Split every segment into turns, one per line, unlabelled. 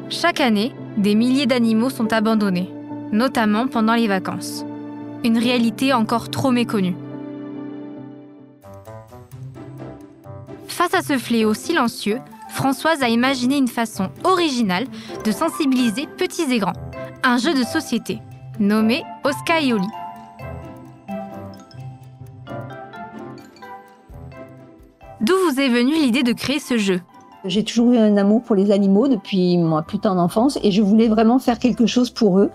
Chaque année, des milliers d'animaux sont abandonnés, notamment pendant les vacances. Une réalité encore trop méconnue. Face à ce fléau silencieux, Françoise a imaginé une façon originale de sensibiliser petits et grands. Un jeu de société, nommé Oscar et Oli. D'où vous est venue l'idée de créer ce jeu ?
J'ai toujours eu un amour pour les animaux depuis ma plus tendre enfance et je voulais vraiment faire quelque chose pour eux.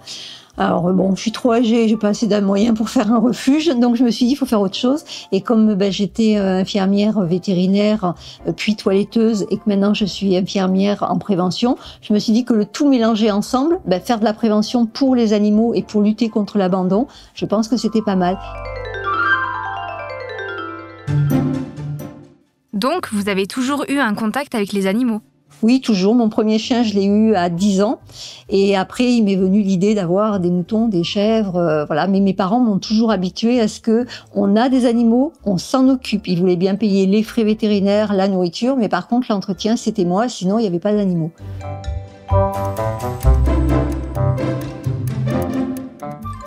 Alors bon, je suis trop âgée, j'ai pas assez de moyens pour faire un refuge, donc je me suis dit il faut faire autre chose. Et comme j'étais infirmière vétérinaire, puis toiletteuse, et que maintenant je suis infirmière en prévention, je me suis dit que le tout mélanger ensemble, faire de la prévention pour les animaux et pour lutter contre l'abandon, je pense que c'était pas mal.
Donc, vous avez toujours eu un contact avec les animaux ?
Oui, toujours. Mon premier chien, je l'ai eu à 10 ans. Et après, il m'est venu l'idée d'avoir des moutons, des chèvres, voilà. Mais mes parents m'ont toujours habituée à ce que on a des animaux, on s'en occupe. Ils voulaient bien payer les frais vétérinaires, la nourriture, mais par contre, l'entretien, c'était moi, sinon il n'y avait pas d'animaux.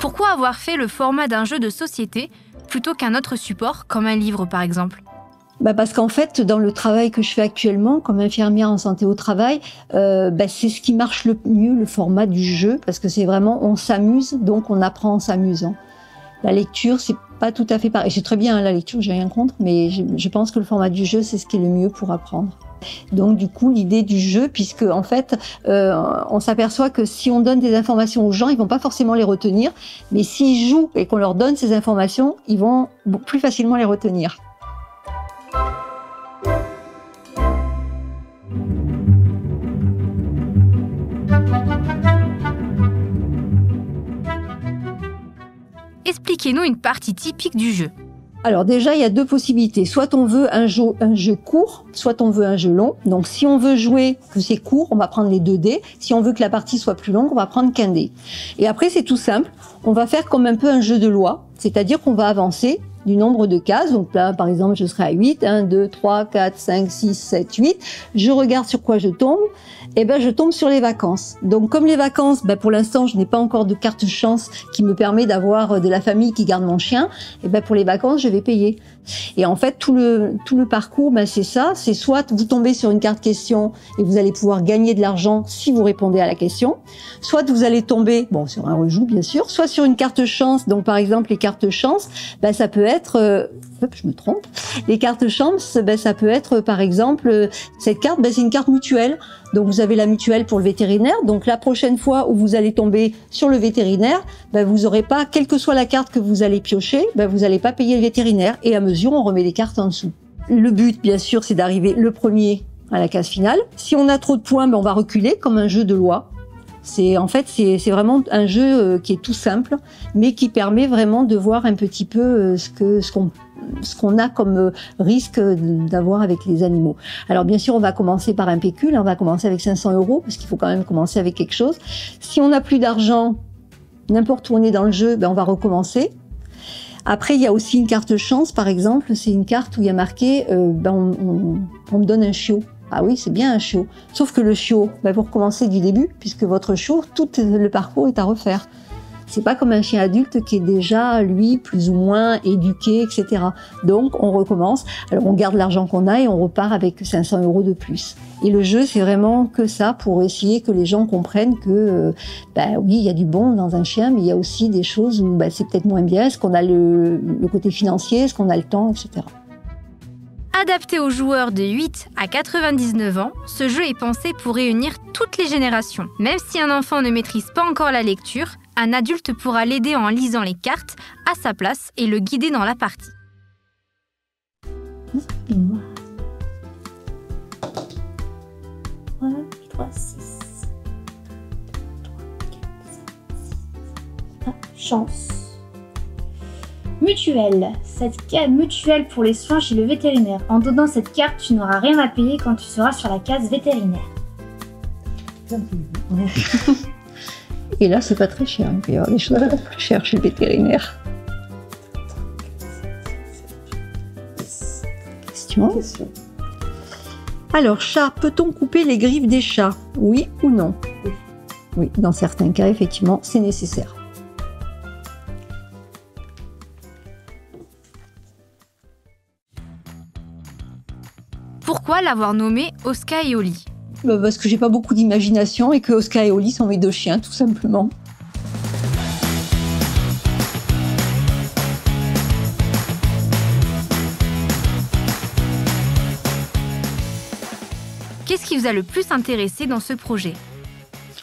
Pourquoi avoir fait le format d'un jeu de société plutôt qu'un autre support, comme un livre par exemple ?
Parce qu'en fait, dans le travail que je fais actuellement, comme infirmière en santé au travail, c'est ce qui marche le mieux, le format du jeu, parce que c'est vraiment, on s'amuse, donc on apprend en s'amusant. La lecture, c'est pas tout à fait pareil. C'est très bien la lecture, j'ai rien contre, mais je pense que le format du jeu, c'est ce qui est le mieux pour apprendre. Donc du coup, l'idée du jeu, puisque en fait, on s'aperçoit que si on donne des informations aux gens, ils vont pas forcément les retenir, mais s'ils jouent et qu'on leur donne ces informations, ils vont plus facilement les retenir.
Expliquez-nous une partie typique du jeu.
Alors déjà, il y a deux possibilités. Soit on veut un jeu court, soit on veut un jeu long. Donc si on veut jouer que c'est court, on va prendre les 2 dés. Si on veut que la partie soit plus longue, on va prendre qu'un dé. Et après, c'est tout simple. On va faire comme un peu un jeu de loi. C'est-à-dire qu'on va avancer du nombre de cases. Donc là, par exemple, je serai à 8. 1, 2, 3, 4, 5, 6, 7, 8. Je regarde sur quoi je tombe. Je tombe sur les vacances. Donc, comme les vacances, pour l'instant, je n'ai pas encore de carte chance qui me permet d'avoir de la famille qui garde mon chien. Pour les vacances, je vais payer. Et en fait, tout le parcours, c'est ça. C'est soit vous tombez sur une carte question et vous allez pouvoir gagner de l'argent si vous répondez à la question. Soit vous allez tomber, sur un rejoue, bien sûr. Soit sur une carte chance. Donc, par exemple, les cartes chance, ça peut être, je me trompe. Les cartes chance, ça peut être, par exemple, cette carte, c'est une carte mutuelle. Donc, vous avez la mutuelle pour le vétérinaire. Donc, la prochaine fois où vous allez tomber sur le vétérinaire, vous n'aurez pas, quelle que soit la carte que vous allez piocher, vous n'allez pas payer le vétérinaire. Et à mesure, on remet les cartes en dessous. Le but, bien sûr, c'est d'arriver le premier à la case finale. Si on a trop de points, on va reculer comme un jeu de loi. C'est vraiment un jeu qui est tout simple, mais qui permet vraiment de voir un petit peu ce qu'on a comme risque d'avoir avec les animaux. Alors bien sûr, on va commencer par un pécule, on va commencer avec 500 €, parce qu'il faut quand même commencer avec quelque chose. Si on n'a plus d'argent, n'importe où on est dans le jeu, on va recommencer. Après, il y a aussi une carte chance, par exemple, c'est une carte où il y a marqué on me donne un chiot. Ah oui, c'est bien un chiot. Sauf que le chiot, vous recommencez du début, puisque votre chiot, tout le parcours est à refaire. C'est pas comme un chien adulte qui est déjà, lui, plus ou moins éduqué, etc. Donc, on recommence. Alors, on garde l'argent qu'on a et on repart avec 500 € de plus. Et le jeu, c'est vraiment que ça pour essayer que les gens comprennent que, oui, il y a du bon dans un chien, mais il y a aussi des choses où c'est peut-être moins bien. Est-ce qu'on a le côté financier, est-ce qu'on a le temps, etc.
Adapté aux joueurs de 8 à 99 ans, ce jeu est pensé pour réunir toutes les générations. Même si un enfant ne maîtrise pas encore la lecture, un adulte pourra l'aider en lisant les cartes à sa place et le guider dans la partie.
3, 6. Chance. Mutuelle. Cette carte mutuelle pour les soins chez le vétérinaire. En donnant cette carte, tu n'auras rien à payer quand tu seras sur la case vétérinaire.
Et là, c'est pas très cher. Il peut y avoir des choses plus chères chez le vétérinaire. Question. Alors, chat, peut-on couper les griffes des chats? Oui ou non? Oui, dans certains cas, effectivement, c'est nécessaire.
Pourquoi l'avoir nommé Oscar et Oli?
Parce que j'ai pas beaucoup d'imagination et que Oscar et Oli sont mes deux chiens, tout simplement.
Qu'est-ce qui vous a le plus intéressé dans ce projet?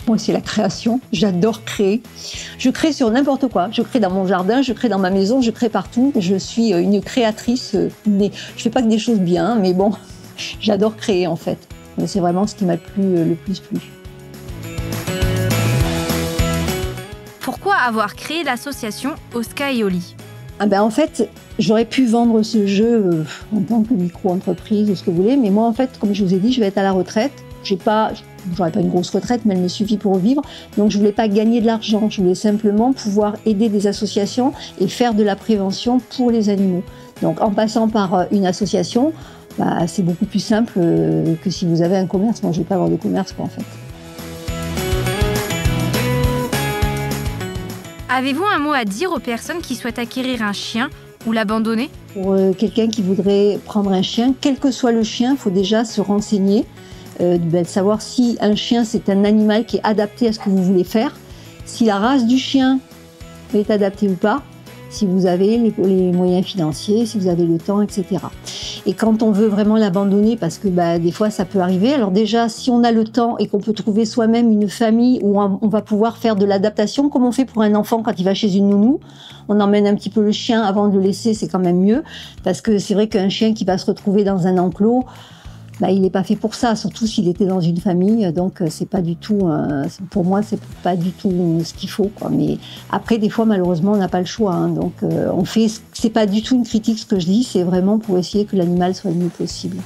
Moi, c'est la création. J'adore créer. Je crée sur n'importe quoi. Je crée dans mon jardin, je crée dans ma maison, je crée partout. Je suis une créatrice née. Je fais pas que des choses bien, mais bon, j'adore créer en fait. C'est vraiment ce qui m'a le plus plu.
Pourquoi avoir créé l'association Oscar et Oli?
En fait, j'aurais pu vendre ce jeu en tant que micro-entreprise ou ce que vous voulez, mais moi, en fait, comme je vous ai dit, je vais être à la retraite. J'aurais pas une grosse retraite, mais elle me suffit pour vivre. Donc, je voulais pas gagner de l'argent. Je voulais simplement pouvoir aider des associations et faire de la prévention pour les animaux. Donc, en passant par une association, c'est beaucoup plus simple que si vous avez un commerce. Moi, je vais pas avoir de commerce, quoi, en fait.
Avez-vous un mot à dire aux personnes qui souhaitent acquérir un chien ou l'abandonner?
Pour quelqu'un qui voudrait prendre un chien, quel que soit le chien, il faut déjà se renseigner, de savoir si un chien c'est un animal qui est adapté à ce que vous voulez faire, si la race du chien est adaptée ou pas, si vous avez les moyens financiers, si vous avez le temps, etc. Et quand on veut vraiment l'abandonner, parce que des fois ça peut arriver, alors déjà si on a le temps et qu'on peut trouver soi-même une famille où on va pouvoir faire de l'adaptation, comme on fait pour un enfant quand il va chez une nounou, on emmène un petit peu le chien avant de le laisser, c'est quand même mieux, parce que c'est vrai qu'un chien qui va se retrouver dans un enclos, il n'est pas fait pour ça, surtout s'il était dans une famille, donc c'est pas du tout, pour moi c'est pas du tout ce qu'il faut, quoi. Mais après des fois malheureusement on n'a pas le choix, hein, donc c'est pas du tout une critique ce que je dis, c'est vraiment pour essayer que l'animal soit le mieux possible.